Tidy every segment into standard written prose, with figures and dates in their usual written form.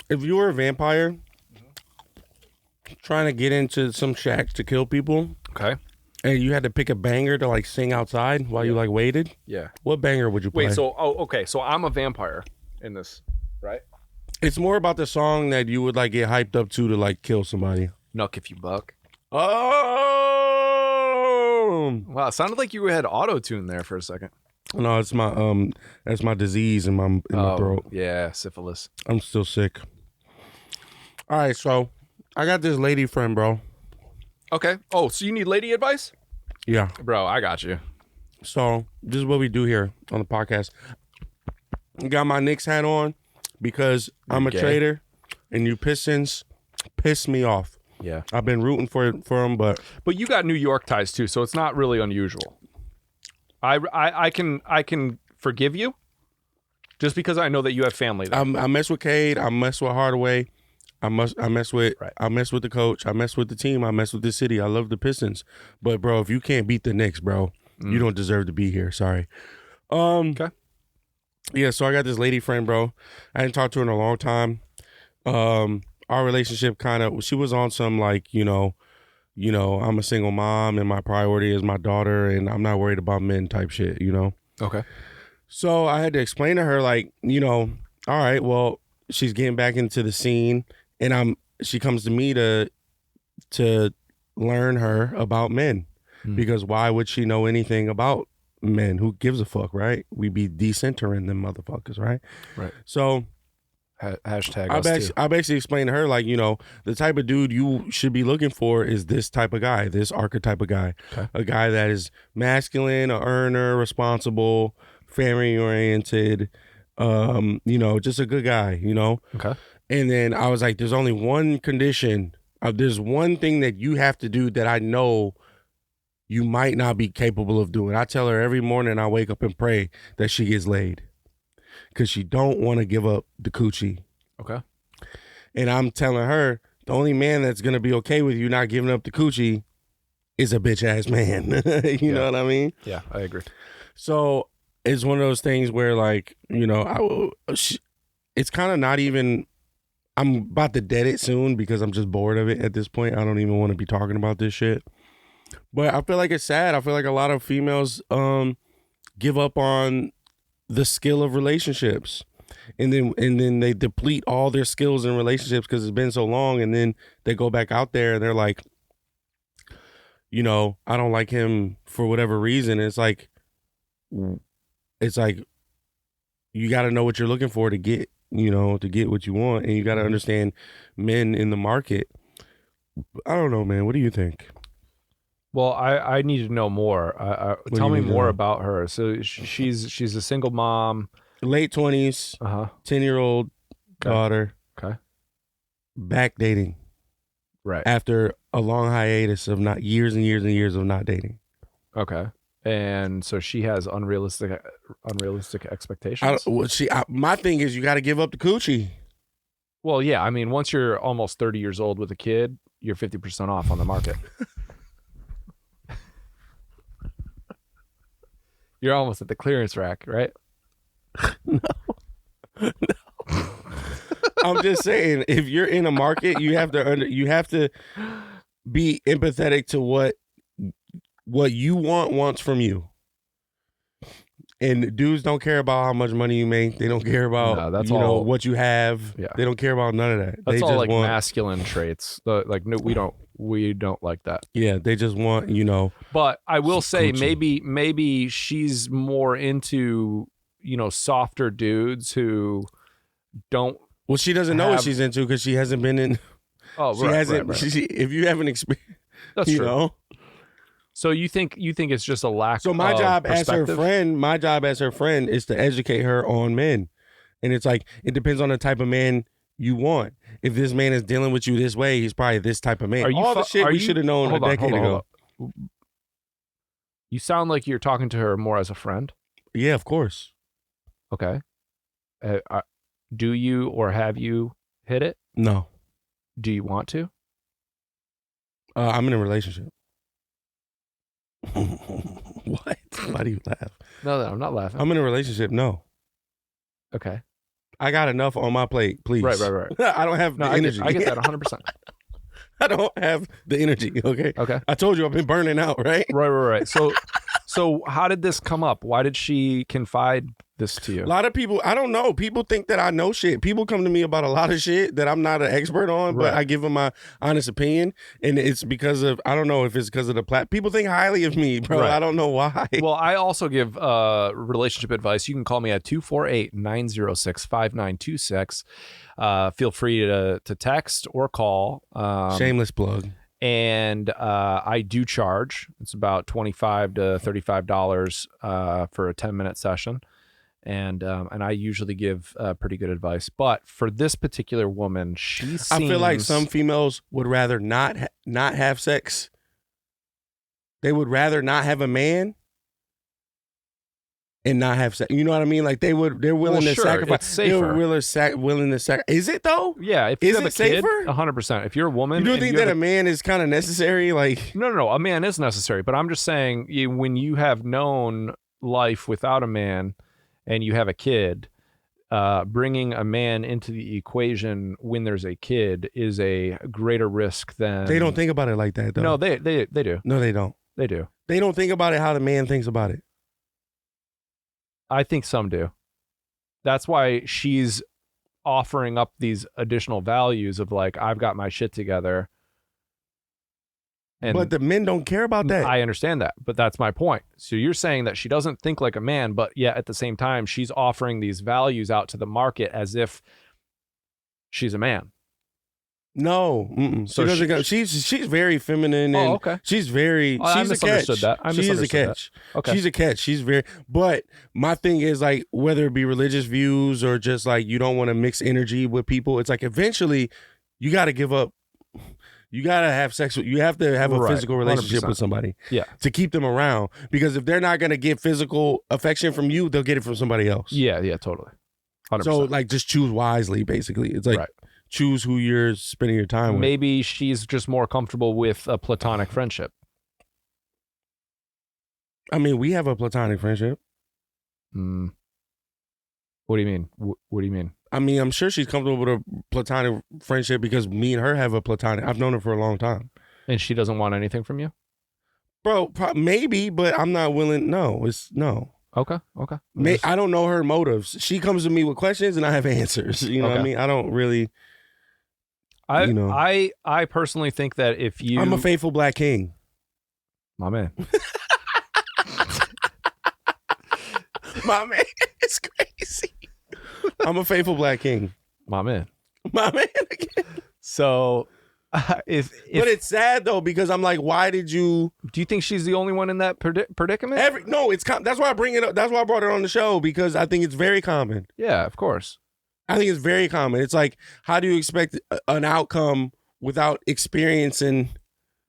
If you were a vampire trying to get into some shacks to kill people, Okay. and you had to pick a banger to like sing outside while you like waited, Yeah. what banger would you play? Wait, okay. So I'm a vampire in this, right? It's more about the song that you would like get hyped up to like kill somebody. Knuck If You Buck. Oh Wow, it sounded like you had auto-tune there for a second. no, it's my that's my disease in my throat. Yeah, syphilis. I'm still sick. All right, so I got this lady friend, bro. Okay. Oh, so you need lady advice? Yeah. Bro, I got you. So this is what we do here on the podcast. I got my Knicks hat on because I'm a gay? trader, and you Pistons piss me off. Yeah. I've been rooting for them, but But you got New York ties too, so it's not really unusual. I can forgive you just because I know that you have family there. I mess with Cade. I mess with Hardaway. I mess with Right. I mess with the coach. I mess with the team. I mess with the city. I love the Pistons. But bro, if you can't beat the Knicks, bro, you don't deserve to be here. Sorry. Okay. Yeah, so I got this lady friend, bro. I hadn't talked to her in a long time. Our relationship she was on some like, I'm a single mom and my priority is my daughter and I'm not worried about men type shit, Okay. So I had to explain to her like, all right, well, she's getting back into the scene and she comes to me to learn her about men because why would she know anything about men? Who gives a fuck, right? We be decentering them motherfuckers, right? Right. So Hashtag I us too. basically explained to her like, the type of dude you should be looking for is this type of guy, this archetype of guy, Okay. a guy that is masculine, a earner, responsible, family oriented, just a good guy, Okay. And then I was like, there's only one condition. There's one thing that you have to do that I know you might not be capable of doing. I tell her every morning I wake up and pray that she gets laid because she don't want to give up the coochie. Okay. And I'm telling her the only man that's going to be okay with you not giving up the coochie is a bitch ass man. You know what I mean? Yeah, I agree. So it's one of those things where like, it's kind of not even, I'm about to dead it soon because I'm just bored of it at this point. I don't even want to be talking about this shit. But I feel like it's sad. I feel like a lot of females give up on the skill of relationships. And then they deplete all their skills in relationships because it's been so long. And then they go back out there and they're like, I don't like him for whatever reason. It's like you got to know what you're looking for to get what you want. And you got to understand men in the market. I don't know, man. What do you think? Well, I need to know more. Tell me more about her. So she's a single mom. Late 20s, 10-year-old daughter. Okay. Back dating. Right. After a long hiatus of not years and years and years of not dating. Okay. And so she has unrealistic expectations. My thing is you got to give up the coochie. Well, yeah. I mean, once you're almost 30 years old with a kid, you're 50% off on the market. You're almost at the clearance rack, right? No. I'm just saying, if you're in a market, you have to be empathetic to what you wants from you. And dudes don't care about how much money you make. They don't care about what you have. Yeah. They don't care about none of that. That's they all just like want masculine traits. We don't like that. Yeah, they just want, But I will say Gucci. maybe she's more into, softer dudes who don't. Well, she doesn't know what she's into because she hasn't been in. Oh, she hasn't. Right. If you haven't experienced, That's true. know. So you think it's just a lack. So my of job as her perspective? friend is to educate her on men, and it's like it depends on the type of man you want. If this man is dealing with you this way, he's probably this type of man. All the shit we should have known a decade ago. You sound like you're talking to her more as a friend. Yeah, of course. Okay. Do you or have you hit it? No. Do you want to? I'm in a relationship. What? Why do you laugh? No, I'm not laughing. I'm in a relationship. No. Okay. I got enough on my plate, please. Right. I don't have the energy. I get that 100%. I don't have the energy. Okay. Okay. I told you I've been burning out, right? Right. So how did this come up? Why did she confide this to you? A lot of people, I don't know. People think that I know shit. People come to me about a lot of shit that I'm not an expert on, but I give them my honest opinion. And it's because of, I don't know if it's because of the people think highly of me, bro. Right. I don't know why. Well, I also give relationship advice. You can call me at 248-906-5926. Feel free to text or call. Shameless plug. And I do charge. It's about $25 to $35 for a 10-minute session. And I usually give pretty good advice. But for this particular woman, I feel like some females would rather not have sex. They would rather not have a man and not have sex. You know what I mean? Like they're willing to sacrifice. It's safer. They're willing to sacrifice. Is it though? Yeah. If you have a kid, 100%. If you're a woman, you don't think that a man is kind of necessary? Like no, a man is necessary. But I'm just saying, when you have known life without a man and you have a kid, bringing a man into the equation when there's a kid is a greater risk than. They don't think about it like that though. No, they do. No, they don't. They do. They don't think about it how the man thinks about it. I think some do. That's why she's offering up these additional values of like, I've got my shit together. But the men don't care about that. I understand that, but that's my point. So you're saying that she doesn't think like a man, but yet at the same time, she's offering these values out to the market as if she's a man. No, so she's very feminine. And okay. She's very. She's a catch. She is a catch. Okay. She's a catch. She's very. But my thing is like whether it be religious views or just like you don't want to mix energy with people. It's like eventually you got to give up. You got to have sex with. You have to have a physical relationship 100%. with somebody. Yeah. To keep them around, because if they're not gonna get physical affection from you, they'll get it from somebody else. Yeah. Totally. 100%. So like just choose wisely. Basically, it's like. Right. Choose who you're spending your time with. Maybe she's just more comfortable with a platonic friendship. I mean, we have a platonic friendship. What do you mean? What do you mean? I mean, I'm sure she's comfortable with a platonic friendship because me and her have a platonic. I've known her for a long time. And she doesn't want anything from you? Bro, maybe, but I'm not willing. No, it's no. Okay. I don't know her motives. She comes to me with questions and I have answers. You know what I mean? I don't really... I personally think that if you... I'm a faithful black king. My man. My man. It's crazy. I'm a faithful black king. My man. My man again. So... But it's sad though because I'm like, why did you? Do you think she's the only one in that predicament? That's why I bring it up. That's why I brought it on the show because I think it's very common. Yeah, of course. I think it's very common. It's like, how do you expect an outcome without experiencing?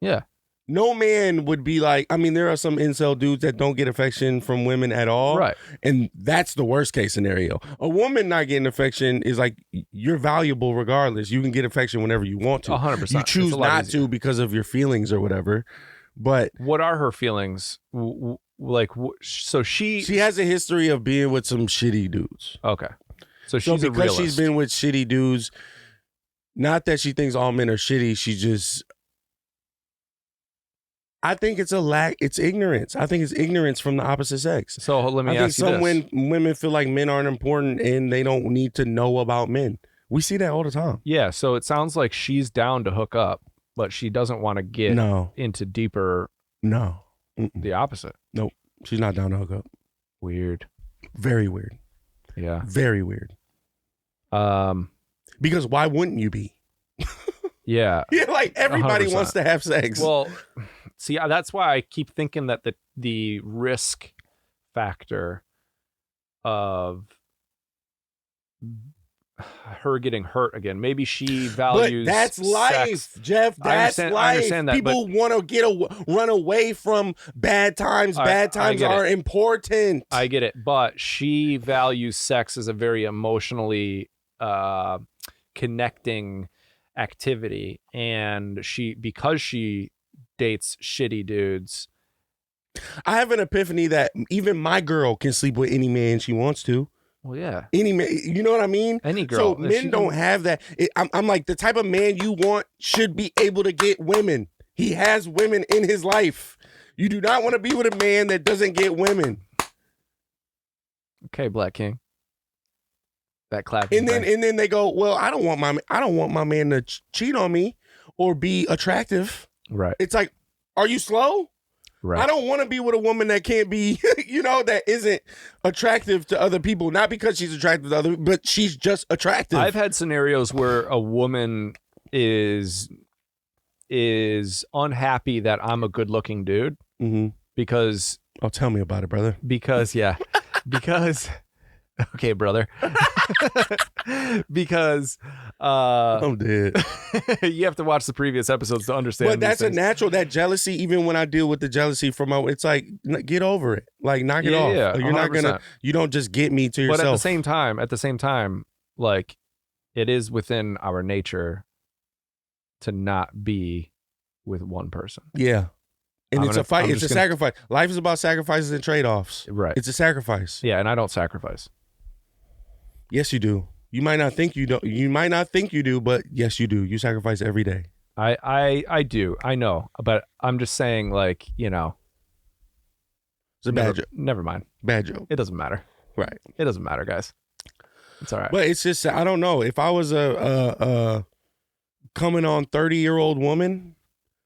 Yeah. No man would be like, I mean, there are some incel dudes that don't get affection from women at all. Right. And that's the worst case scenario. A woman not getting affection is like, you're valuable regardless. You can get affection whenever you want to. 100%. You choose not to because of your feelings or whatever. But what are her feelings? So she has a history of being with some shitty dudes. Okay. So she's a realist. She's been with shitty dudes, not that she thinks all men are shitty, she just... I think it's it's ignorance. I think it's ignorance from the opposite sex. So let me ask you this. I think some women feel like men aren't important and they don't need to know about men. We see that all the time. Yeah, so it sounds like she's down to hook up, but she doesn't want to get into deeper... No. Mm-mm. The opposite. Nope. She's not down to hook up. Weird. Very weird. Yeah. Very weird. Because why wouldn't you be? Yeah. Yeah, like everybody 100%. Wants to have sex. Well... See, that's why I keep thinking that the risk factor of her getting hurt again. Maybe she values. But that's life, sex. Jeff. That's life. I understand that. People want to run away from bad times. Bad times are important. I get it, but she values sex as a very emotionally connecting activity, and because she dates shitty dudes. I have an epiphany that even my girl can sleep with any man she wants to. Well, yeah. Any man, you know what I mean? Any girl. So men don't have that. I'm like, the type of man you want should be able to get women. He has women in his life. You do not want to be with a man that doesn't get women. Okay, Black King. That clap. And then they go, well, I don't want my man to cheat on me or be attractive. Right. It's like, are you slow? Right. I don't want to be with a woman that can't be, that isn't attractive to other people. Not because she's attractive to other, but she's just attractive. I've had scenarios where a woman is unhappy that I'm a good-looking dude because. Oh, tell me about it, brother. Because okay, brother. Because I'm dead. You have to watch the previous episodes to understand. But that's a natural, that jealousy, even when I deal with the jealousy from it's like, get over it. Like, knock it off. Yeah, You're 100%. You don't just get me to yourself. But at the same time, like, it is within our nature to be with one person. Yeah. And it's a fight. It's a sacrifice. Life is about sacrifices and trade-offs. Right. It's a sacrifice. Yeah, and I don't sacrifice. Yes, you do. You might not think you don't. You might not think you do, but yes, you do. You sacrifice every day. I do. I know. But I'm just saying, like, It's a bad joke. Never mind. Bad joke. It doesn't matter. Right. It doesn't matter, guys. It's all right. But it's just, I don't know. If I was a coming on 30-year-old woman,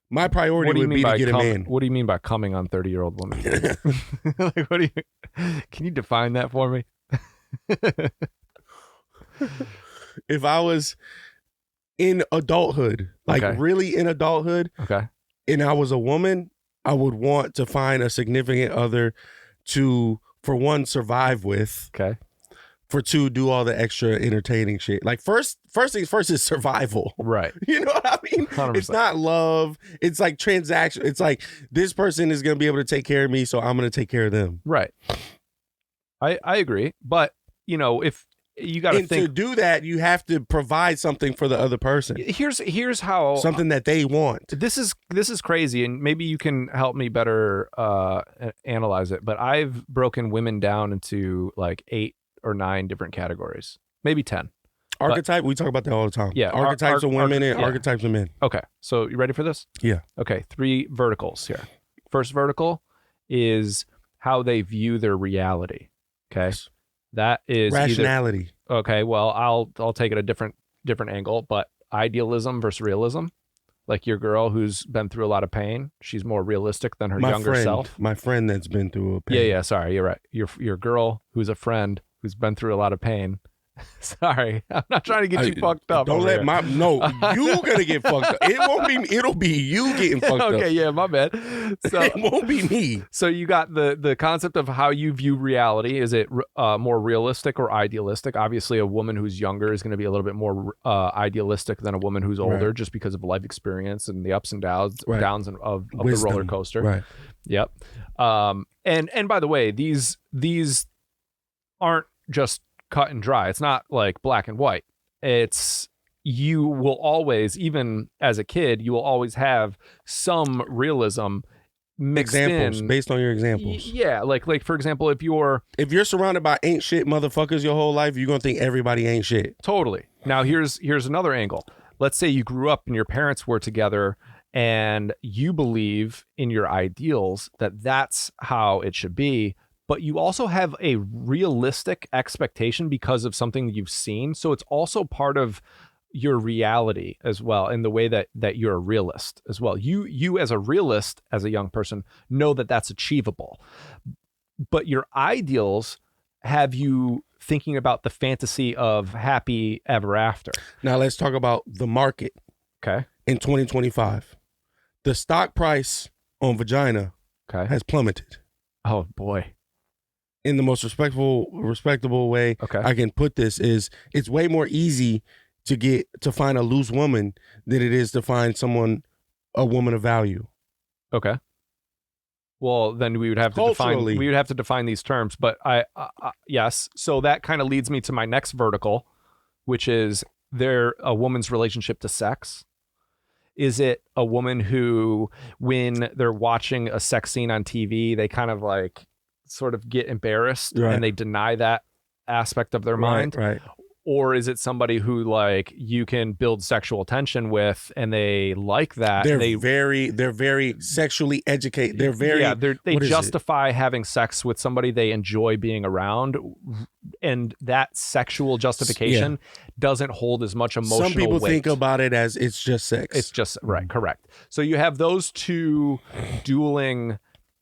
my priority would be to get a man. What do you mean by coming on 30-year-old woman? Like, can you define that for me? If I was in adulthood, like really in adulthood, and I was a woman, I would want to find a significant other to, for one, survive with. Okay. For two, do all the extra entertaining shit. Like, first things first is survival. Right. You know what I mean? 100%. It's not love. It's like transaction. It's like, this person is going to be able to take care of me, so I'm going to take care of them. Right. I agree. But, if you got to think. To do that, you have to provide something for the other person. Here's how. Something that they want. This is crazy, and maybe you can help me better analyze it. But I've broken women down into like 8 or 9 different categories, maybe 10. Archetype, we talk about that all the time. Yeah. Archetypes of women and archetypes of men. Okay. So you ready for this? Yeah. Okay. 3 verticals here. First vertical is how they view their reality. Okay. Yes. That is rationality. Okay. Well, I'll take it a different angle, but idealism versus realism. Like your girl who's been through a lot of pain, she's more realistic than her younger self. My friend that's been through a pain. Yeah. Sorry, you're right. Your girl who's a friend who's been through a lot of pain. Sorry, I'm not trying to get you fucked up. Don't let you gonna get fucked up. It'll be you getting fucked up. Okay, yeah, my bad. So it won't be me. So you got the concept of how you view reality. Is it more realistic or idealistic? Obviously, a woman who's younger is going to be a little bit more idealistic than a woman who's older, just because of life experience and the ups and downs of the roller coaster. Right. Yep. And by the way, these aren't just cut and dry. It's not like black and white. It's, you will always, even as a kid, you will always have some realism mixed examples in. Based on your examples. Yeah, like for example, if you're surrounded by ain't shit motherfuckers your whole life, you're gonna think everybody ain't shit. Totally. Now here's another angle. Let's say you grew up and your parents were together and you believe in your ideals that that's how it should be, but you also have a realistic expectation because of something you've seen. So it's also part of your reality as well, in the way that you're a realist as well. You as a realist, as a young person, know that that's achievable. But your ideals have you thinking about the fantasy of happy ever after. Now let's talk about the market. Okay. In 2025, the stock price on vagina has plummeted. Oh boy. In the most respectable way I can put this is, it's way more easy to find a loose woman than it is to find a woman of value. Okay. Well, then we would have to define these terms, but yes. So that kind of leads me to my next vertical, which is a woman's relationship to sex. Is it a woman who, when they're watching a sex scene on TV, they kind of like sort of get embarrassed and they deny that aspect of their mind? Right. Or is it somebody who like you can build sexual tension with and they like that? They're very sexually educated. They're very they justify having sex with somebody they enjoy being around, and that sexual justification doesn't hold as much emotional weight. Some people think about it as it's just sex. It's just right, correct. So you have those two dueling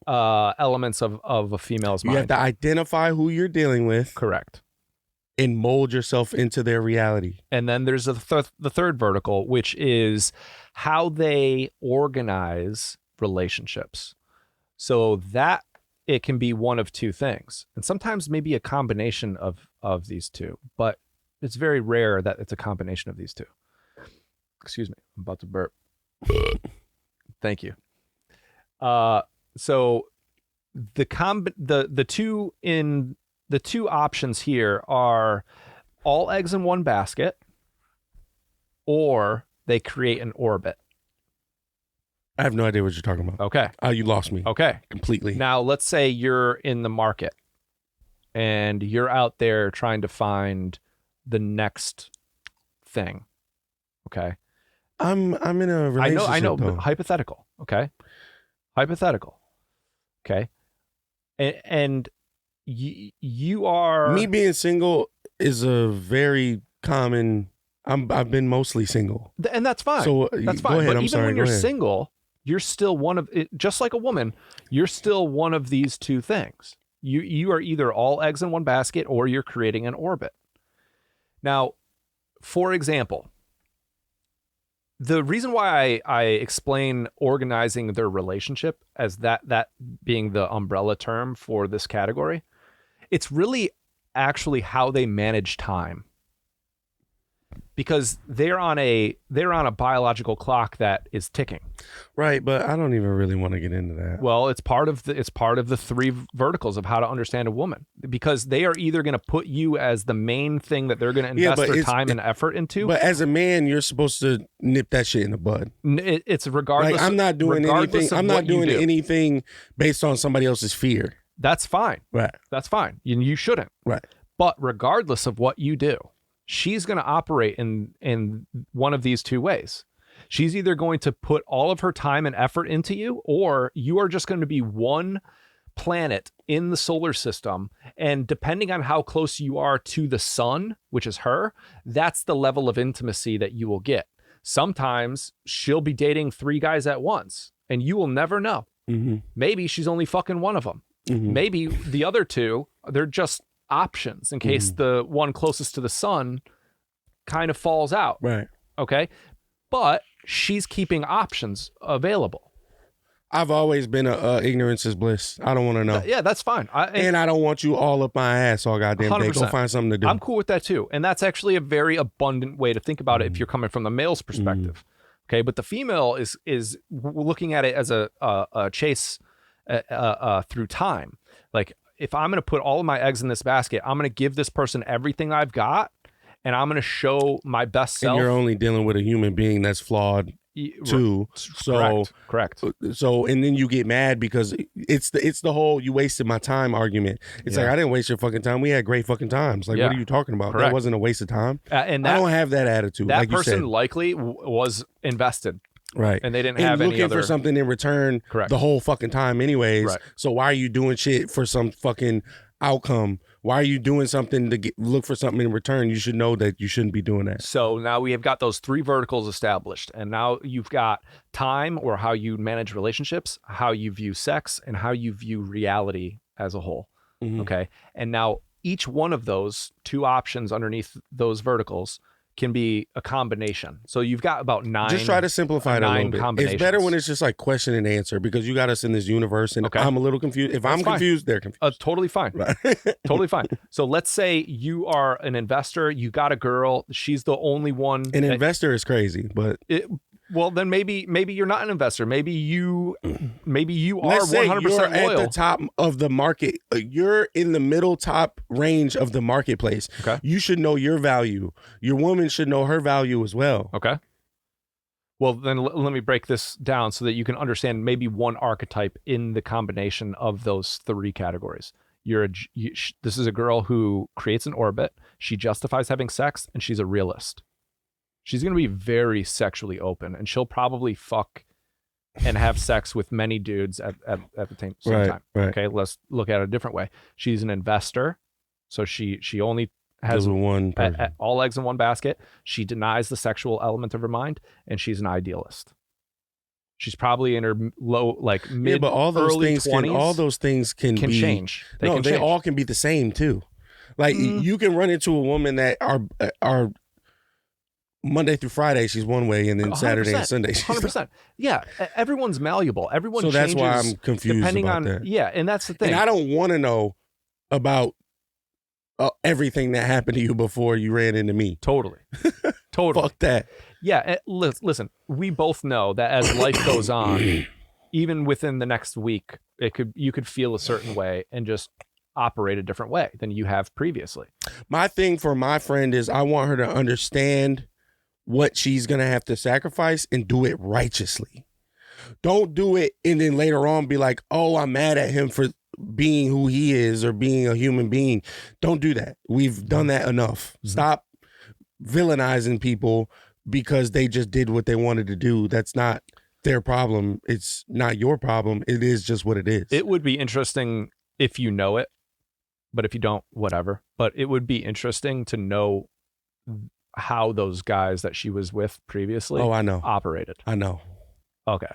elements of a female's mind. You have to identify who you're dealing with. Correct. And mold yourself into their reality. And then there's the third vertical, which is how they organize relationships. So that it can be one of two things, and sometimes maybe a combination of these two, but it's very rare that it's a combination of these two. Excuse me, I'm about to burp. Thank you. So the two options here are all eggs in one basket, or they create an orbit. I have no idea what you're talking about. Okay. You lost me. Okay. Completely. Now, let's say you're in the market and you're out there trying to find the next thing. Okay. I'm in a relationship. I know, though. but hypothetical. Okay. Hypothetical. Okay. And you are... Me being single is a very common... I've been mostly single. And that's fine. So that's fine. Go ahead. But I'm even sorry. when you're single, you're still one of... Just like a woman, you're still one of these two things. You are either all eggs in one basket or you're creating an orbit. Now, for example, the reason why I explain organizing their relationship as that being the umbrella term for this category, it's really actually how they manage time, because they're on a biological clock that is ticking. Right, but I don't even really want to get into that. Well, it's part of the three verticals of how to understand a woman, because they are either going to put you as the main thing that they're going to invest their time and effort into. But as a man, you're supposed to nip that shit in the bud. It's regardless. Like, I'm not doing anything. I'm not doing anything based on somebody else's fear. That's fine. Right. That's fine. You shouldn't. Right. But regardless of what you do, she's going to operate in one of these two ways. She's either going to put all of her time and effort into you, or you are just going to be one planet in the solar system. And depending on how close you are to the sun, which is her, that's the level of intimacy that you will get. Sometimes she'll be dating 3 guys at once and you will never know. Mm-hmm. Maybe she's only fucking one of them. Mm-hmm. Maybe the other 2, they're just options in case the one closest to the sun kind of falls out. Right. Okay. But she's keeping options available. I've always been ignorance is bliss. I don't want to know. Yeah, that's fine. And I don't want you all up my ass all goddamn 100%. Day. Go find something to do. I'm cool with that too. And that's actually a very abundant way to think about it if you're coming from the male's perspective. Okay. But the female is looking at it as a chase through time. Like, if I'm going to put all of my eggs in this basket, I'm going to give this person everything I've got, and I'm going to show my best self. And you're only dealing with a human being that's flawed too. So correct. So, and then you get mad because it's the whole "you wasted my time" argument. It's like, I didn't waste your fucking time. We had great fucking times. Like, what are you talking about? Correct. That wasn't a waste of time. And I don't have that attitude. That like person likely was invested. Right. And they didn't have any looking for something in return the whole fucking time anyways. Right. So why are you doing shit for some fucking outcome? Why are you doing something to look for something in return? You should know that you shouldn't be doing that. So now we have got those 3 verticals established. And now you've got time, or how you manage relationships, how you view sex, and how you view reality as a whole. Mm-hmm. Okay. And now each one of those 2 options underneath those verticals can be a combination. So you've got about 9. Just try to simplify it a little bit. It's better when it's just like question and answer, because you got us in this universe and I'm a little confused. If I'm confused, they're confused. Totally fine. Right. Totally fine. So let's say you are an investor, you got a girl, she's the only one. An investor is crazy, but well, then maybe you're not an investor. Maybe you are 100% you're loyal. At the top of the market. You're in the middle top range of the marketplace. Okay. You should know your value. Your woman should know her value as well. Okay. Well, then let me break this down so that you can understand maybe one archetype in the combination of those 3 categories. This is a girl who creates an orbit. She justifies having sex, and she's a realist. She's going to be very sexually open, and she'll probably fuck and have sex with many dudes at the same time. Right. Okay, let's look at it a different way. She's an investor, so she only has one person. all eggs in one basket. She denies the sexual element of her mind, and she's an idealist. She's probably in her mid, but all those early things 20s. all those things can be, change. They all can be the same too. Like you can run into a woman that are Monday through Friday she's one way, and then Saturday and Sunday she's 100%. Yeah, everyone's malleable. Everyone. So that's changes why I'm confused depending about on that. Yeah, and that's the thing. And I don't want to know about everything that happened to you before you ran into me. Totally. Fuck that. Yeah, listen, we both know that as life goes on, even within the next week, you could feel a certain way and just operate a different way than you have previously. My thing for my friend is I want her to understand what she's going to have to sacrifice and do it righteously. Don't do it and then later on be like, oh, I'm mad at him for being who he is or being a human being. Don't do that. We've done that enough. Stop villainizing people because they just did what they wanted to do. That's not their problem. It's not your problem. It is just what it is. It would be interesting if you know it, but if you don't, whatever. But it would be interesting to know how those guys that she was with previously operated. I know. Okay.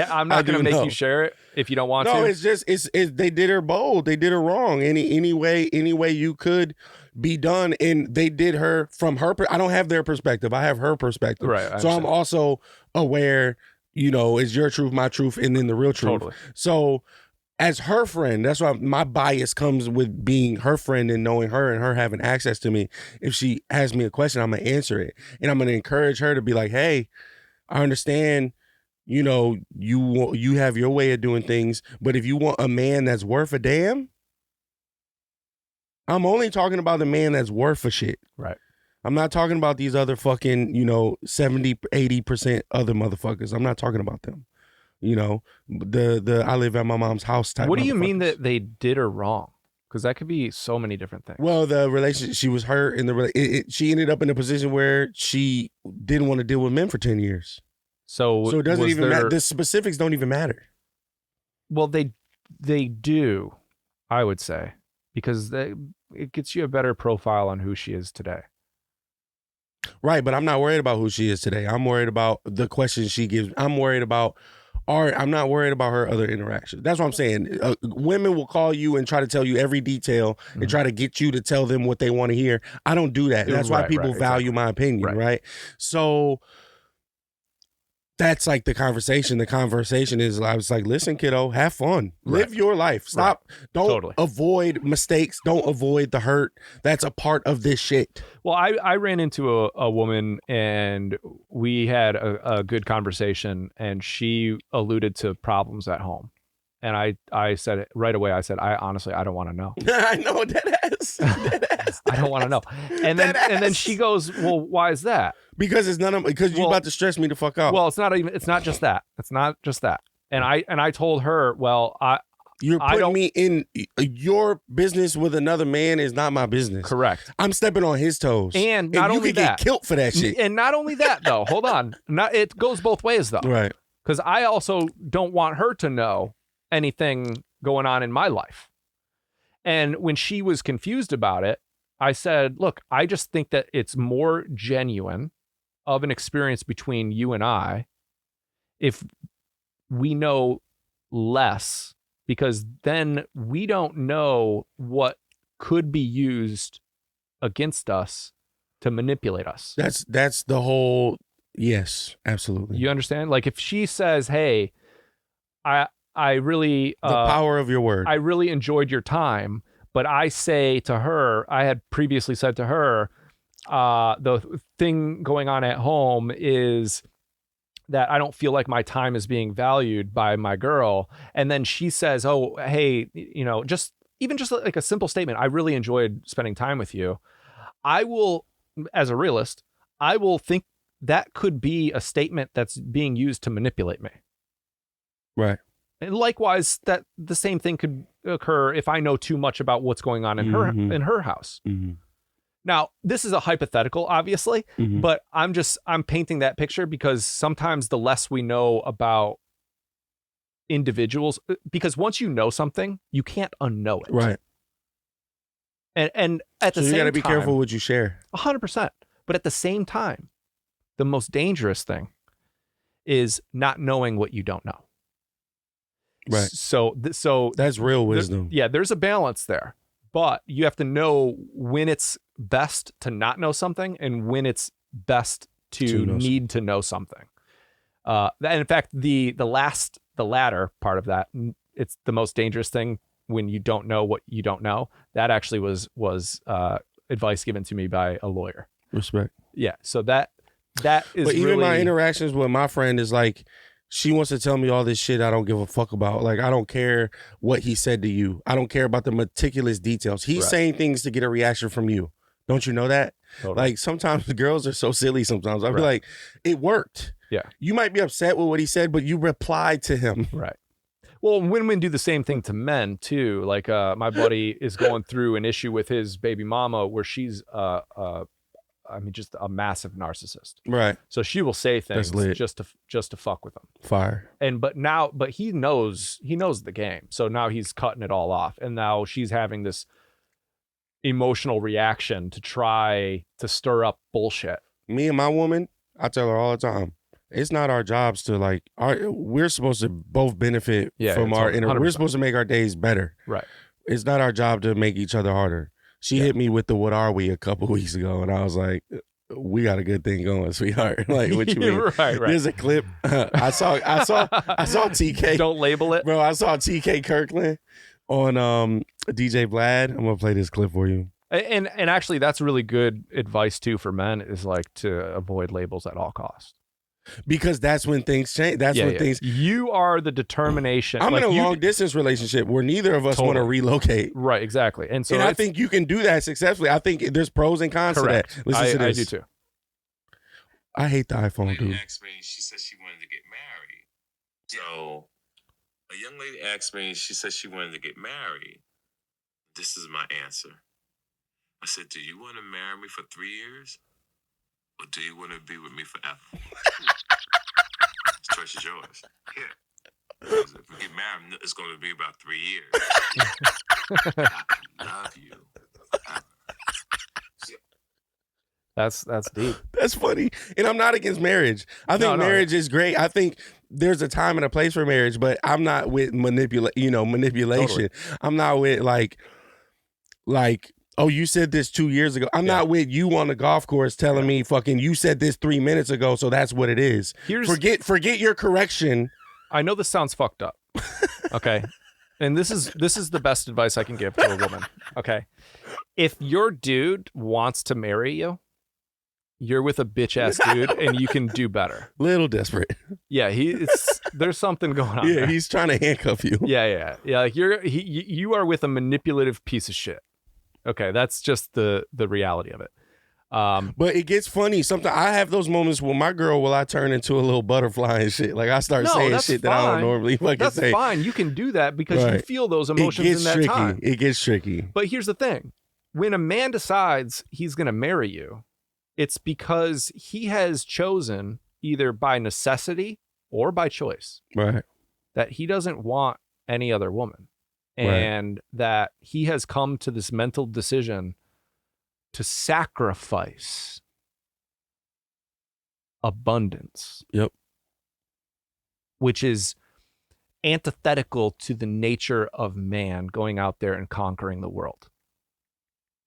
I'm not going to make you share it if you don't want to. No, it's just they did her bold. They did her wrong. Any way you could be done, and they did her from her. I don't have their perspective. I have her perspective. Right. So I'm also aware. Is your truth my truth, and then the real truth. Totally. So as her friend, that's why my bias comes with being her friend and knowing her and her having access to me. If she asks me a question, I'm gonna answer it, and I'm gonna encourage her to be like, "Hey, I understand, you have your way of doing things, but if you want a man that's worth a damn, I'm only talking about the man that's worth a shit. Right. I'm not talking about these other fucking, 70, 80% other motherfuckers. I'm not talking about them. The I live at my mom's house type. What do you mean that they did her wrong? Because that could be so many different things. Well, the relationship, she was hurt in the she ended up in a position where she didn't want to deal with men for 10 years. So it doesn't even matter. The specifics don't even matter. Well, they do, I would say, because it gets you a better profile on who she is today. Right, but I'm not worried about who she is today. I'm worried about the questions she gives. I'm not worried about her other interactions. That's what I'm saying. Women will call you and try to tell you every detail and try to get you to tell them what they want to hear. I don't do that. That's why people value my opinion, right? So that's like the conversation. The conversation is, I was like, listen, kiddo, have fun. Live your life. Stop. Don't avoid mistakes. Don't avoid the hurt. That's a part of this shit. Well, I ran into a woman and we had a good conversation, and she alluded to problems at home. And I said it right away. I said, I don't want to know. I know, deadass. I don't want to know. And then she goes, well, why is that? Because you're about to stress me the fuck out. Well, it's not just that. It's not just that. And I told her, well, you're putting me in your business with another man is not my business. Correct. I'm stepping on his toes. And not only you could get killed for that shit. And not only that, though. Hold on. It goes both ways, though. Right. Because I also don't want her to know anything going on in my life. And when she was confused about it, I said, look, I just think that it's more genuine of an experience between you and I if we know less, because then we don't know what could be used against us to manipulate us. That's the whole, yes, absolutely. You understand? Like if she says, hey, I really the power of your word. I really enjoyed your time, but I say to her, I had previously said to her, the thing going on at home is that I don't feel like my time is being valued by my girl. And then she says, oh, hey, just like a simple statement, I really enjoyed spending time with you. I will, as a realist, I will think that could be a statement that's being used to manipulate me. Right. And likewise, that the same thing could occur if I know too much about what's going on in her house. Mm-hmm. Now, this is a hypothetical, obviously, but I'm painting that picture because sometimes the less we know about individuals, because once you know something, you can't unknow it. Right. And at the same time, you got to be careful what you share. 100%. But at the same time, the most dangerous thing is not knowing what you don't know. Right. So that's real wisdom. There's a balance there, but you have to know when it's best to not know something and when it's best to need to know something. And in fact, the latter part of that, it's the most dangerous thing when you don't know what you don't know. That actually was advice given to me by a lawyer. Respect. Yeah. So that is. But even really, my interactions with my friend is like, she wants to tell me all this shit I don't give a fuck about. Like, I don't care what he said to you. I don't care about the meticulous details. He's saying things to get a reaction from you. Don't you know that? Totally. Like, sometimes the girls are so silly sometimes. I'll be like, it worked. Yeah. You might be upset with what he said, but you replied to him. Right. Well, women do the same thing to men too. Like, my buddy is going through an issue with his baby mama where she's just a massive narcissist. Right. So she will say things just to fuck with him. Fire. But he knows the game. So now he's cutting it all off. And now she's having this emotional reaction to try to stir up bullshit. Me and my woman, I tell her all the time, it's not our jobs to like, we're supposed to both benefit from our inner, we're supposed to make our days better. Right. It's not our job to make each other harder. She hit me with the "what are we" a couple weeks ago, and I was like, "We got a good thing going, sweetheart." Like, what you mean? Right. There's a clip. I saw TK. Don't label it, bro. I saw TK Kirkland on DJ Vlad. I'm gonna play this clip for you. And actually, that's really good advice too for men. Is like to avoid labels at all costs. Because that's when things change. That's when things. You are the determination. I'm in a long distance relationship where neither of us want to relocate. Right, exactly. And so I think you can do that successfully. I think there's pros and cons to that. Listen to this. I do too. I hate the iPhone, dude. Asked me, she said she wanted to get married. So a young lady asked me, she said she wanted to get married. This is my answer. I said, do you want to marry me for 3 years? Or do you want to be with me forever? This choice is yours. Yeah. Because if we get married, it's going to be about 3 years. I love you. That's deep. That's funny. And I'm not against marriage. I think marriage is great. I think there's a time and a place for marriage, but I'm not with manipulation. Totally. I'm not with like, oh, you said this 2 years ago. I'm not with you on the golf course telling me fucking you said this 3 minutes ago, so that's what it is. Forget your correction. I know this sounds fucked up. Okay. And this is the best advice I can give to a woman. Okay. If your dude wants to marry you, you're with a bitch ass dude and you can do better. Little desperate. Yeah, there's something going on. Yeah, there. He's trying to handcuff you. Yeah. Like you are with a manipulative piece of shit. Okay, that's just the reality of it. But it gets funny. Sometimes I have those moments with my girl where I turn into a little butterfly and shit. Like I start saying shit that I don't normally fucking say. That's fine. You can do that because you feel those emotions in that time. It gets tricky. But here's the thing. When a man decides he's going to marry you, it's because he has chosen either by necessity or by choice. Right. That he doesn't want any other woman. And that he has come to this mental decision to sacrifice abundance. Yep. Which is antithetical to the nature of man going out there and conquering the world.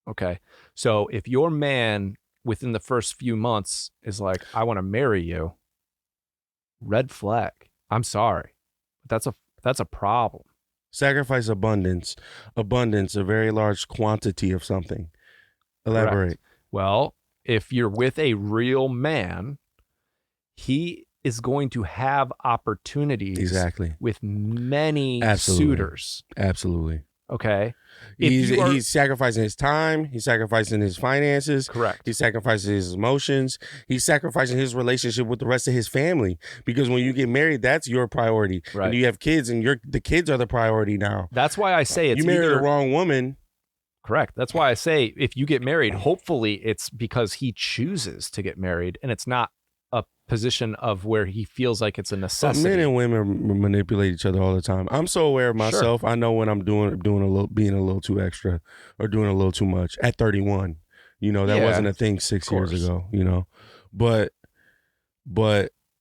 Okay. So if your man within the first few months is like, I want to marry you, red flag. I'm sorry. That's a problem. Sacrifice abundance. Abundance, a very large quantity of something. Elaborate. Correct. Well, if you're with a real man, he is going to have opportunities exactly with many Absolutely. suitors. Absolutely. Okay. He's sacrificing his time. He's sacrificing his finances. Correct. He's sacrificing his emotions. He's sacrificing his relationship with the rest of his family. Because when you get married, that's your priority. Right. And you have kids, and the kids are the priority now. That's why I say it's you married either the wrong woman. Correct. That's why I say if you get married, hopefully it's because he chooses to get married, and it's not a position of where he feels like it's a necessity. Men and women manipulate each other all the time. I'm so aware of myself. Sure. I know when I'm being a little too extra or doing a little too much at 31. You know, that wasn't a thing 6 years ago, you know. But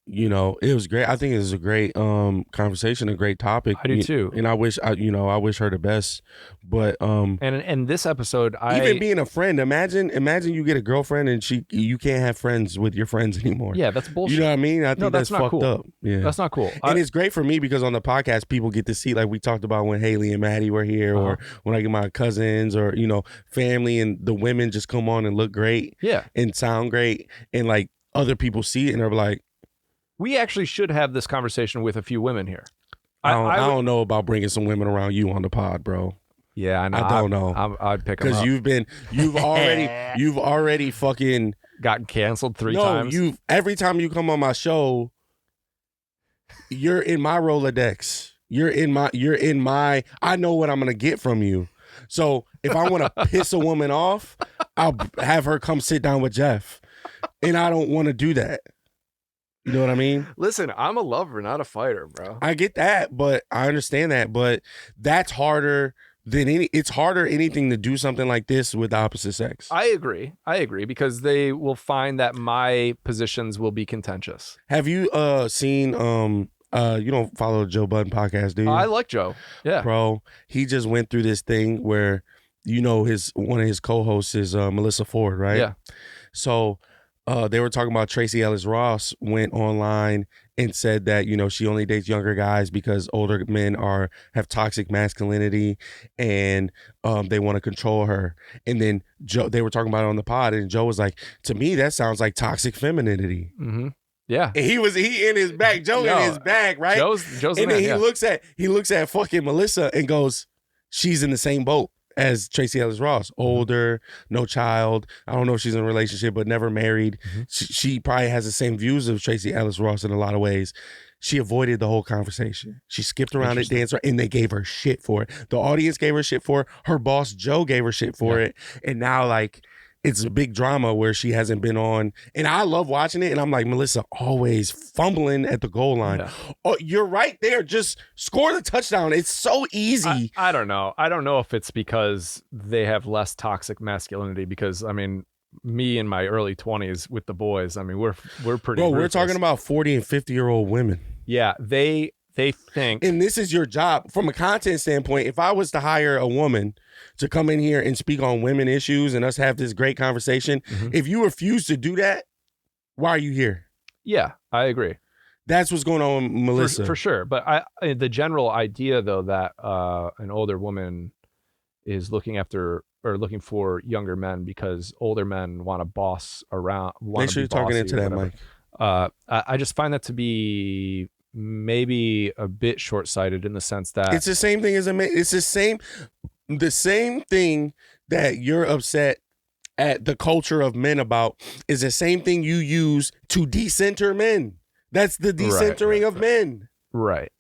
you know, it was great. I think it was a great conversation, a great topic. I do too. And I wish her the best. But and this episode, even being a friend, imagine you get a girlfriend and you can't have friends with your friends anymore. Yeah, that's bullshit. You know what I mean? I think that's not fucked cool. up. Yeah, that's not cool. And it's great for me because on the podcast, people get to see, like we talked about when Haley and Maddie were here, or when I get my cousins, or you know, family, and the women just come on and look great, and sound great, and like other people see it and they're like. We actually should have this conversation with a few women here. I don't know about bringing some women around you on the pod, bro. Yeah, I know. I don't know. I'd pick them up. Because you've already fucking gotten canceled 3 times. Every time you come on my show, you're in my Rolodex. You're in my. I know what I'm gonna get from you. So if I want to piss a woman off, I'll have her come sit down with Jeff, and I don't want to do that. You know what I mean? Listen, I'm a lover, not a fighter, bro. I get that, but I understand that. But that's harder than it's harder anything to do something like this with the opposite sex. I agree because they will find that my positions will be contentious. Have you seen you don't follow the Joe Budden Podcast, do you? I like Joe. Yeah. Bro, he just went through this thing where one of his co-hosts is Melissa Ford, right? Yeah. So they were talking about Tracy Ellis Ross went online and said that, you know, she only dates younger guys because older men have toxic masculinity and they want to control her. And then Joe, they were talking about it on the pod, and Joe was like, to me, that sounds like toxic femininity. Mm-hmm. Yeah. And he in his bag, Joe in his bag, right? Joe's and then he looks at fucking Melissa and goes, she's in the same boat as Tracy Ellis Ross, older, no child. I don't know if she's in a relationship, but never married. Mm-hmm. She probably has the same views of Tracy Ellis Ross in a lot of ways. She avoided the whole conversation. She skipped around it, danced, and they gave her shit for it. The audience gave her shit for it. Her boss, Joe, gave her shit for it. And now, like, it's a big drama where she hasn't been on. And I love watching it. And I'm like, Melissa, always fumbling at the goal line. Yeah. Oh, you're right there. Just score the touchdown. It's so easy. I don't know. I don't know if it's because they have less toxic masculinity, because, I mean, me in my early 20s with the boys, I mean, we're pretty Bro, ruthless. We're talking about 40 and 50-year-old women. Yeah, they think. And this is your job. From a content standpoint, if I was to hire a woman to come in here and speak on women issues and us have this great conversation, if you refuse to do that, why are you here? Yeah, I agree. That's what's going on with Melissa. For sure. But the general idea, though, that an older woman is looking for younger men because older men want to boss around. Make sure you're talking into that mic. I just find that to be maybe a bit short-sighted, in the sense that it's the same thing as it's the same thing that you're upset at the culture of men about is the same thing you use to decenter men. That's the decentering of men. Right.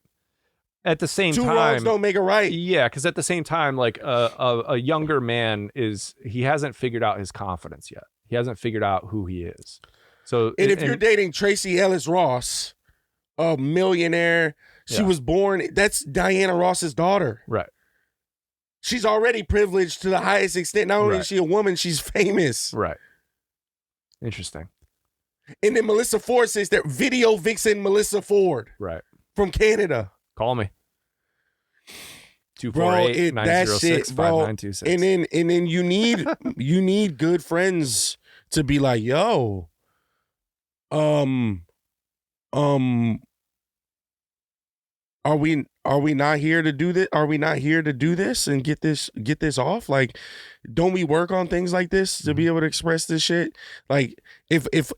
At the same time, two wrongs don't make a right. Yeah, because at the same time, like a younger man he hasn't figured out his confidence yet. He hasn't figured out who he is. So, if you're dating Tracy Ellis Ross, a millionaire, she was born. That's Diana Ross's daughter. Right. She's already privileged to the highest extent. Not only is she a woman, she's famous. Right. Interesting. And then Melissa Ford says that video vixen Melissa Ford. Right. From Canada. Call me. 248-906-5926. And then you need good friends to be like, yo, are we not here to do this? Are we not here to do this and get this off? Like, don't we work on things like this to be able to express this shit? Like, if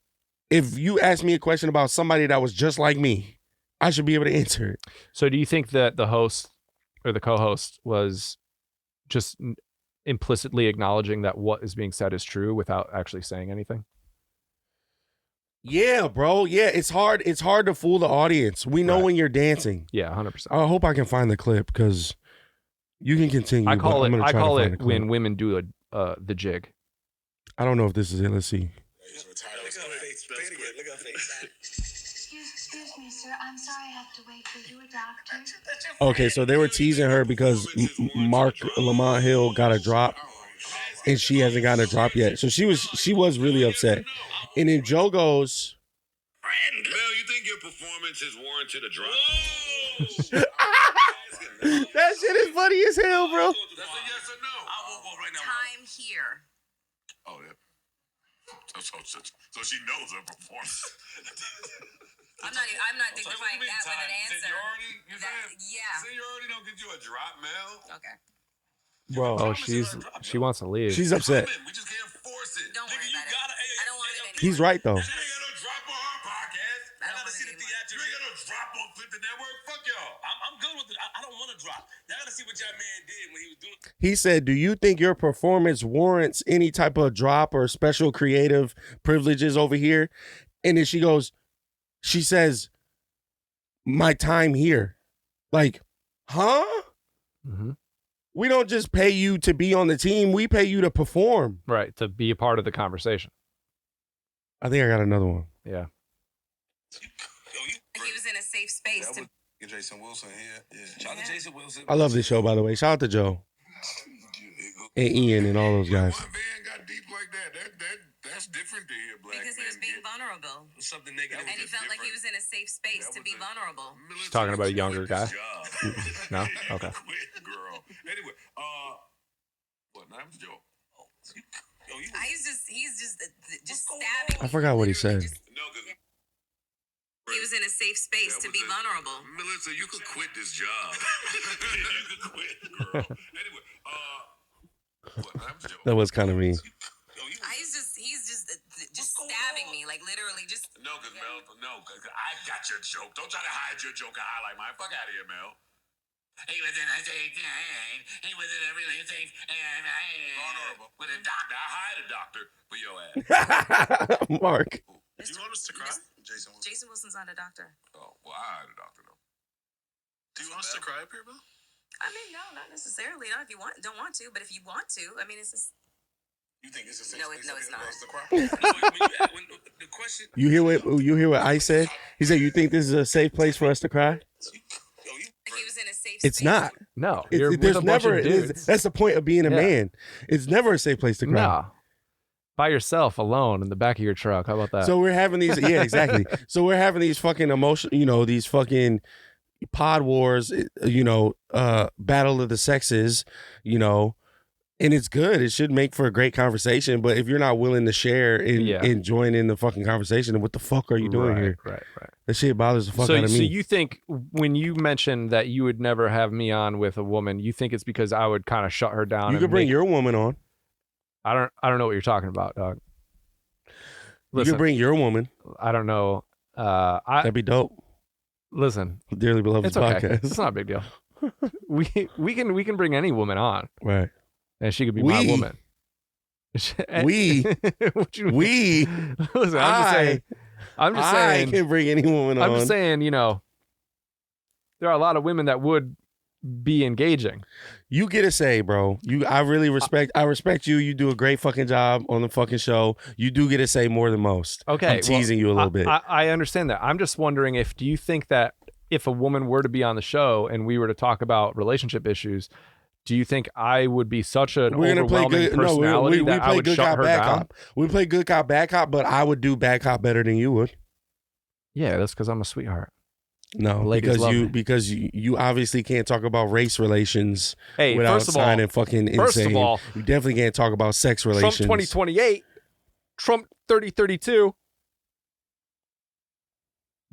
you ask me a question about somebody that was just like me, I should be able to answer it. So do you think that the host or the co-host was just implicitly acknowledging that what is being said is true without actually saying anything? Yeah, bro. Yeah, it's hard. It's hard to fool the audience. We know when you're dancing. Yeah, 100%. I hope I can find the clip because you can continue. I call but I'm it. gonna I try to call find it the clip. when women do the jig. I don't know if this is it. Let's see. Excuse me, sir. I'm sorry I have to wait. Were you a doctor? Okay, so they were teasing her because Mark Lamont Hill got a drop, and she hasn't gotten a drop yet. So she was really upset. And then Joe goes, Mel, you think your performance is warranted a drop? that shit is funny as hell, bro. That's a yes or no. I won't go right now. Time here. Oh, yeah. So she knows her performance. I'm not dignifying that with an answer. Seniority? You saying? Yeah. Seniority don't get you a drop, Mel. Okay. Bro, Oh, she wants to leave. she's upset. We just can't force it. Don't worry about it. I don't want it anymore. He's right though. She ain't got no drop on her podcast. I don't want it anymore. You ain't got no drop on Flip the Network. Fuck y'all. I'm good with it. I don't want to drop. Y'all gotta see what y'all man did when he was doing. He said, "Do you think your performance warrants any type of drop or special creative privileges over here?" And then she says, "My time here." Like, huh? Mm-hmm. We don't just pay you to be on the team. We pay you to perform. Right, to be a part of the conversation. I think I got another one. Yeah. He was in a safe space to. Get Jason Wilson here. Yeah. Shout out to Jason Wilson. I love this show, by the way. Shout out to Joe and Ian and all those guys. One man got deep like that's different to hear black Because he was being vulnerable. something negative. And he felt like he was in a safe space to be vulnerable. She's talking about a younger guy. No? Okay. Girl. Anyway, what name's Joe? He's just stabbing. I forgot what he said. No, because He was in a safe space to be vulnerable. Melissa, you could quit this job. You could quit, girl. Anyway, what name's Joe? That was kind of mean. He's just stabbing me, like literally just. No, because Mel, cause I got your joke. Don't try to hide your joke and highlight mine. Fuck out of here, Mel. He was in a safe time. He was in a really safe vulnerable with a doctor. I hired a doctor for your ass. Mark. Do you want us to cry? Jason Wilson's not a doctor. Oh, well, I hired a doctor though. Do you want us to cry up here, Bill? I mean, no, not necessarily. Not if you don't want to, but if you want to, I mean, it's just. You think it's a safe No, space it's not. for us to cry? When the question. You hear what I said? He said, "You think this is a safe place for us to cry?" He was in a safe It's space. not. No. It's, You're with there's a bunch never. of dudes. That's the point of being a man. It's never a safe place to cry. No. By yourself, alone, in the back of your truck. How about that? So we're having these. Yeah, exactly. So we're having these fucking emotion. These fucking pod wars. Battle of the sexes. And it's good. It should make for a great conversation. But if you're not willing to share and join in the fucking conversation, then what the fuck are you doing here? Right. That shit bothers the fuck out of me. So you think when you mentioned that you would never have me on with a woman, you think it's because I would kind of shut her down? You could bring your woman on. I don't know what you're talking about, dog. You could bring your woman. I don't know. That'd be dope. Listen, Dearly Beloved it's okay. podcast. It's not a big deal. we can bring any woman on, Right. and she could be my woman. We. Listen, I'm just saying. I can bring any woman on. I'm just saying. There are a lot of women that would be engaging. You get a say, bro. I really respect. I respect you. You do a great fucking job on the fucking show. You do get a say more than most. Okay, I'm teasing you a little bit. I understand that. I'm just wondering do you think that if a woman were to be on the show and we were to talk about relationship issues, do you think I would be such an overwhelming personality that I would shut her down? We play good cop, bad cop, but I would do bad cop better than you would. Yeah, that's because I'm a sweetheart. No, Ladies because you obviously can't talk about race relations without first of all, sounding fucking insane. First of all, you definitely can't talk about sex relations. Trump 2028, Trump 3032,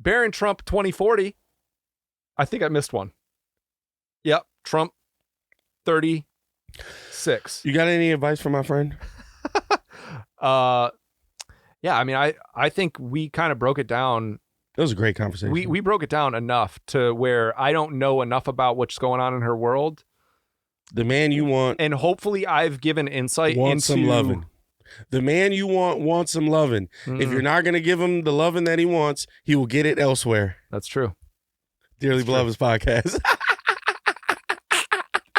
Barron Trump 2040. I think I missed one. Yep, Trump 36. You got any advice for my friend? Yeah, I mean, I think we kind of broke it down. It was a great conversation. We broke it down enough to where I don't know enough about what's going on in her world The man you want And hopefully I've given insight wants into some loving. The man you want wants some loving. If you're not going to give him the loving that he wants, he will get it elsewhere. That's true. Dearly Beloved's podcast.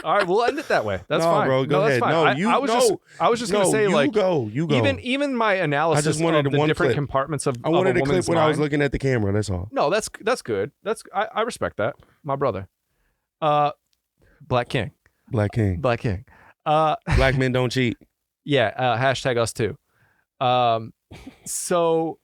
All right, we'll end it that way. That's no, fine. Bro, go ahead. That's fine. No, I was just going to say, like, you go. Even my analysis I just wanted of the one different clip. compartments of I wanted of a a clip woman's when mind. I was looking at the camera. That's all. No, that's good. I respect that, my brother. Black King. Black King. Black King. Black men don't cheat. Yeah. Hashtag us too. So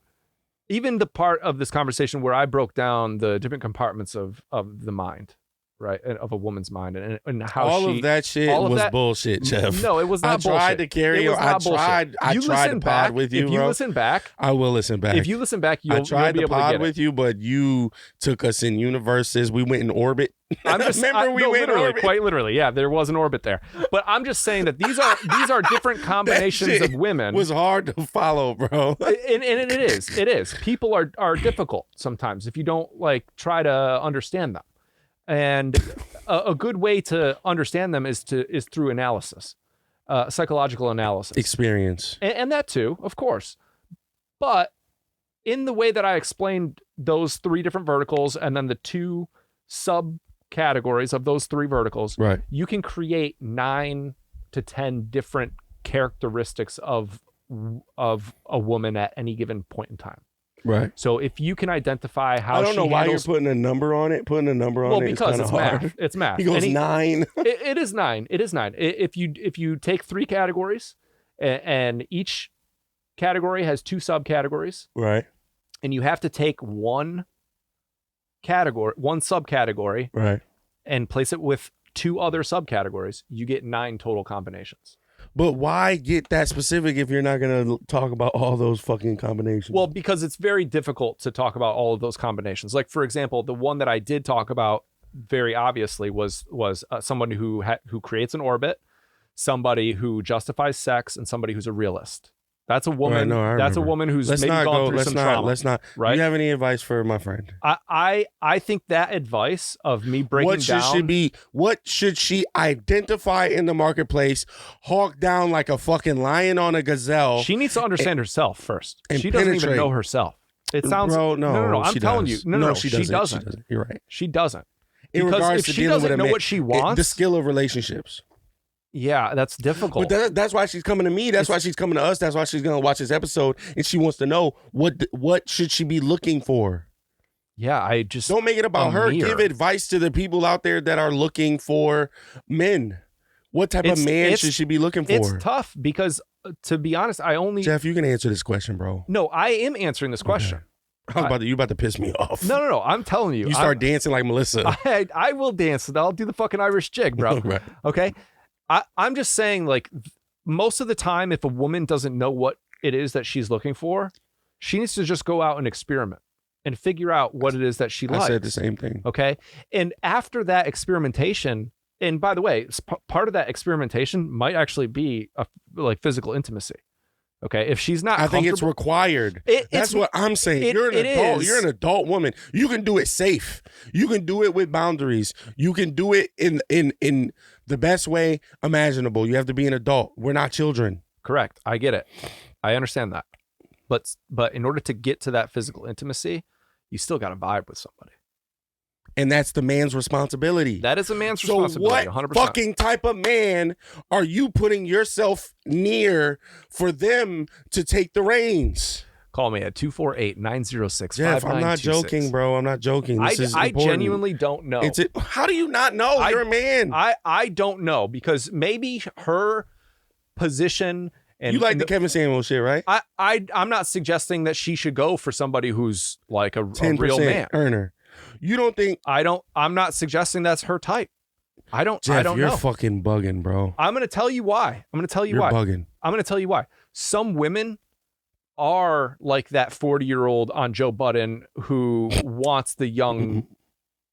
even the part of this conversation where I broke down the different compartments of the mind, right, and of a woman's mind, and how all of that shit was bullshit, Jeff. No, it was not bullshit. I tried to carry you. I tried to pod with you, If you bro. listen back, I will listen back. If you listen back, you'll tried be to able to pod get with it. you, but you took us in universes. We went in orbit. Remember we went in orbit? Quite literally, yeah. There was an orbit there, but I'm just saying that these are different combinations of women. It was hard to follow, bro. And it is. People are difficult sometimes if you don't like try to understand them. And a good way to understand them is through analysis, psychological analysis, experience, and that too, of course. But in the way that I explained those three different verticals and then the two subcategories of those three verticals, right, you can create 9 to 10 different characteristics of a woman at any given point in time. Right. So if you can identify how I don't know why handles, you're putting a number on it. Putting a number on well, it because is it's hard. math. It's math. He goes 9. It is 9. It is 9. If you take 3 categories, and each category has 2 subcategories, right, and you have to take one subcategory, right, and place it with 2 other subcategories, you get 9 total combinations. But why get that specific if you're not going to talk about all those fucking combinations? Well, because it's very difficult to talk about all of those combinations. Like, for example, the one that I did talk about very obviously was someone who creates an orbit, somebody who justifies sex, and somebody who's a realist. That's a woman. Right, that's a woman who's maybe gone through some trauma. Let's not. Right? Do you have any advice for my friend? I think that advice of me breaking down. What should she identify in the marketplace? Hawk down like a fucking lion on a gazelle. She needs to understand herself first. And she doesn't even know herself. It sounds. Bro, no. I'm telling you. No. She doesn't. doesn't. You're right. She doesn't. In Because regards if to she dealing with doesn't a know man, what she wants, the skill of relationships. Yeah, that's difficult. But that's why she's coming to me. That's why she's coming to us. That's why she's going to watch this episode, and she wants to know what should she be looking for. Yeah, I just don't make it about her. Give advice to the people out there that are looking for men. What type of man should she be looking for? It's tough because, to be honest, Jeff, you can answer this question, bro. No, I am answering this question. Okay. You about to piss me off. No. I'm telling you. You start dancing like Melissa. I will dance. I'll do the fucking Irish jig, bro. Right. Okay. I'm just saying, like, most of the time, if a woman doesn't know what it is that she's looking for, she needs to just go out and experiment and figure out what it is that she likes. I said the same thing. Okay. And after that experimentation, and by the way, part of that experimentation might actually be like physical intimacy. Okay. If she's not, I think it's required. That's what I'm saying. You're an adult. You're an adult woman. You can do it safe. You can do it with boundaries. You can do it in the best way imaginable. You have to be an adult. We're not children. Correct. I get it. I understand that. But in order to get to that physical intimacy, you still got to vibe with somebody. And that's the man's responsibility. That is a man's responsibility. So what 100%. fucking type of man are you putting yourself near for them to take the reins? Call me at 248-906-5926. Jeff, I'm not joking, bro. I'm not joking. This is important. I genuinely don't know. How do you not know? You're a man. I don't know, because maybe her position. And you like the Kevin Samuels shit, right? I'm not suggesting that she should go for somebody who's like a real man earner. You don't think? I'm not suggesting that's her type. Jeff, I don't you're know. fucking bugging, bro. I'm going to tell you why. You're bugging. I'm going to tell you why. Some women are like that 40-year-old on Joe Budden who wants the young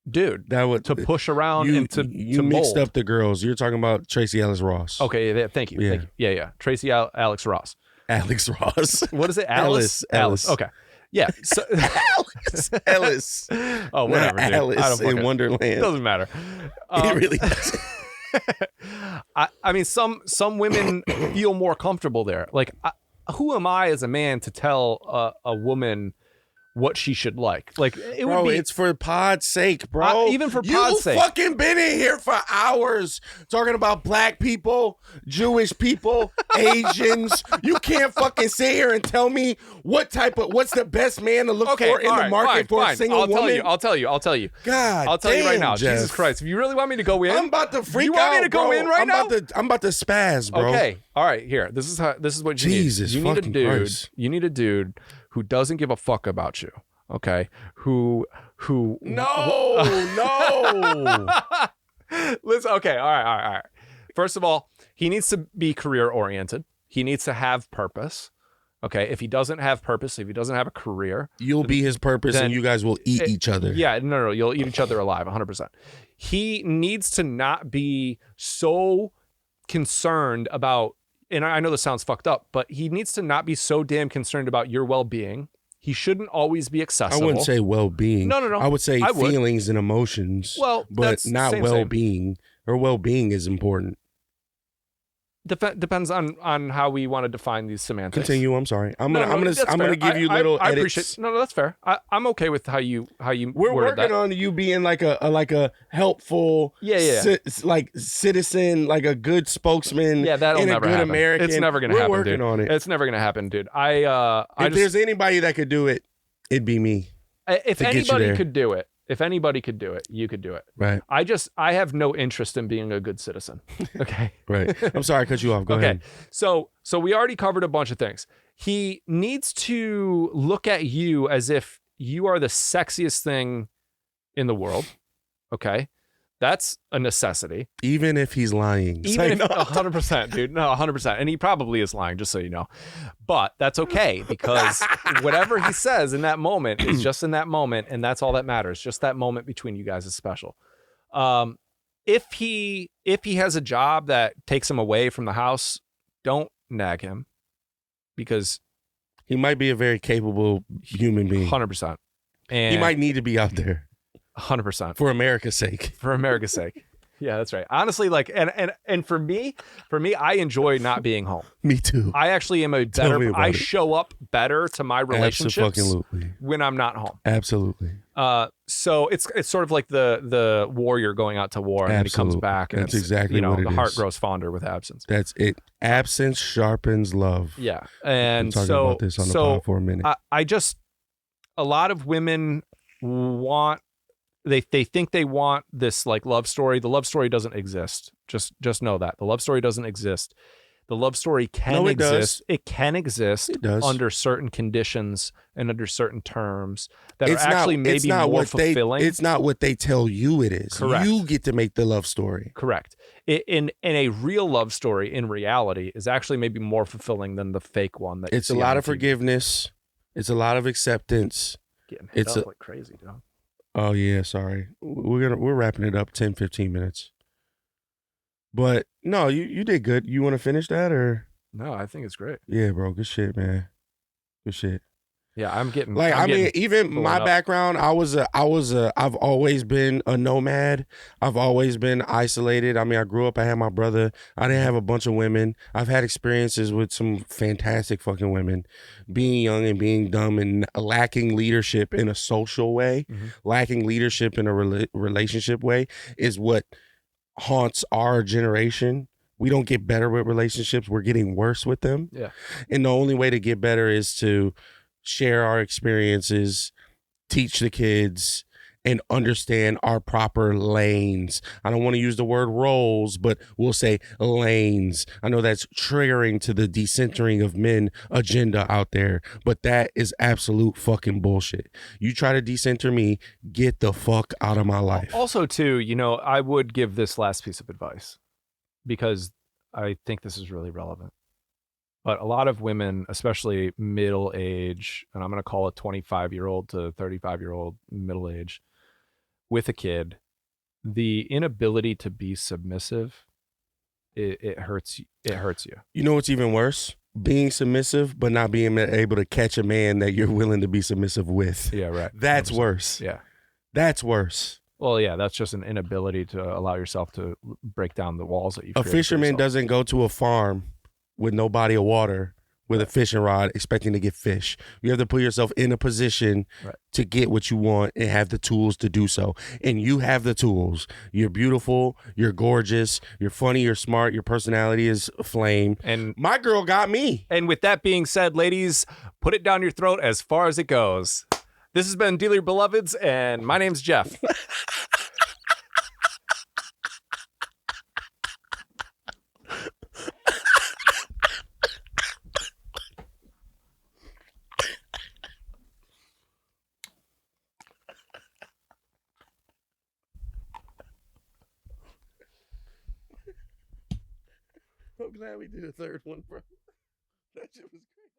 dude to push around and to mixed mold. up the girls. You're talking about Tracy Ellis Ross. Okay, thank you. Yeah. Thank you. Yeah. Tracy Alex Ross. Alex Ross. What is it? Alice. Okay. Yeah. So, Ellis. Oh, whatever, not dude. Alice in Wonderland. It doesn't matter. It really doesn't. I mean, some women feel more comfortable there. Like, who am I as a man to tell a woman what she should like? Like, it Bro, would be. it's for pod's sake, bro. Even for pod's sake. You fucking been in here for hours talking about black people, Jewish people, Asians. You can't fucking sit here and tell me what's the best man to look for in the market for a single woman. I'll tell you. God, I'll tell you right now. Jeff. Jesus Christ. If you really want me to go in, I'm about to freak out. You want me to go in right now? I'm about to spaz, bro. Okay. All right. Here. This is what you Jesus need. You need a dude. Christ. You need a dude who doesn't give a fuck about you. Okay. Who No. Listen, okay. All right. First of all, he needs to be career oriented. He needs to have purpose. Okay. If he doesn't have purpose, if he doesn't have a career, you'll be his purpose and you guys will eat each other. Yeah, no, you'll eat each other alive 100%. He needs to not be so concerned about, and I know this sounds fucked up, but he needs to not be so damn concerned about your well-being. He shouldn't always be accessible. I wouldn't say well-being. No. I would say feelings and emotions. Well, but that's not same. well-being. Or well-being is important. Depends on how we want to define these semantics. Continue. I'm sorry. I'm gonna give you little I edits. appreciate. No, that's fair. I'm okay with how you. We're worded working that. on you being like a helpful, like citizen, like a good spokesman. Yeah, that'll and never a good happen. American. It's never gonna happen, We're working dude. on it. It's never gonna happen, dude. If there's anybody that could do it, it'd be me. If anybody could do it, you could do it. Right. I have no interest in being a good citizen. Okay. Right. I'm sorry I cut you off. Go ahead. So we already covered a bunch of things. He needs to look at you as if you are the sexiest thing in the world. Okay. That's a necessity. Even if he's lying. Even if 100%, dude. No, 100%. And he probably is lying, just so you know. But that's okay, because whatever he says in that moment is just in that moment, and that's all that matters. Just that moment between you guys is special. If he has a job that takes him away from the house, don't nag him, because he might be a very capable human being. 100%. And he might need to be out there. 100%. For America's sake. For America's sake. Yeah, that's right. Honestly, like, and for me, I enjoy not being home. Me too. I actually am I show up better to my relationships when I'm not home. Absolutely. So it's sort of like the warrior going out to war, and then he comes back, and that's exactly what it is. The heart grows fonder with absence. That's it. Absence sharpens love. Yeah. And talking about this on the pod for a minute. A lot of women want, they think they want this like love story. The love story doesn't exist. Just know that. The love story doesn't exist. The love story can exist. It can exist under certain conditions and under certain terms that are actually maybe more fulfilling. It's not what they tell you it is. Correct. You get to make the love story. Correct. In a real love story, in reality, is actually maybe more fulfilling than the fake one. That it's a lot of forgiveness. It's a lot of acceptance. Getting hit up like crazy, dude. Oh yeah, sorry. We're wrapping it up 10, 15 minutes. But no, you did good. You want to finish that or? No, I think it's great. Yeah, bro. Good shit, man. Good shit. Yeah, I'm getting like. Even my background, I've always been a nomad. I've always been isolated. I mean, I grew up. I had my brother. I didn't have a bunch of women. I've had experiences with some fantastic fucking women. Being young and being dumb and lacking leadership in a social way, lacking leadership in a relationship way is what haunts our generation. We don't get better with relationships. We're getting worse with them. Yeah. And the only way to get better is to share our experiences, teach the kids, and understand our proper lanes. I don't want to use the word roles, but we'll say lanes. I know that's triggering to the decentering of men agenda out there, but that is absolute fucking bullshit. You try to decenter me, get the fuck out of my life. Also, too, I would give this last piece of advice because I think this is really relevant. But a lot of women, especially middle age, and I'm going to call it 25-year-old to 35-year-old middle age, with a kid, the inability to be submissive, it hurts. It hurts you. You know what's even worse? Being submissive, but not being able to catch a man that you're willing to be submissive with. Yeah, right. That's 100%. Worse. Yeah. That's worse. Well, yeah, that's just an inability to allow yourself to break down the walls that you've A created for fisherman yourself. doesn't go to a farm with no body of water with a fishing rod expecting to get fish. You have to put yourself in a position to get what you want and have the tools to do so. And you have the tools. You're beautiful. You're gorgeous. You're funny. You're smart. Your personality is a flame. And my girl got me. And with that being said, ladies, put it down your throat as far as it goes. This has been Dealer Beloveds, and my name's Jeff. I'm glad we did a third one, bro. That shit was great.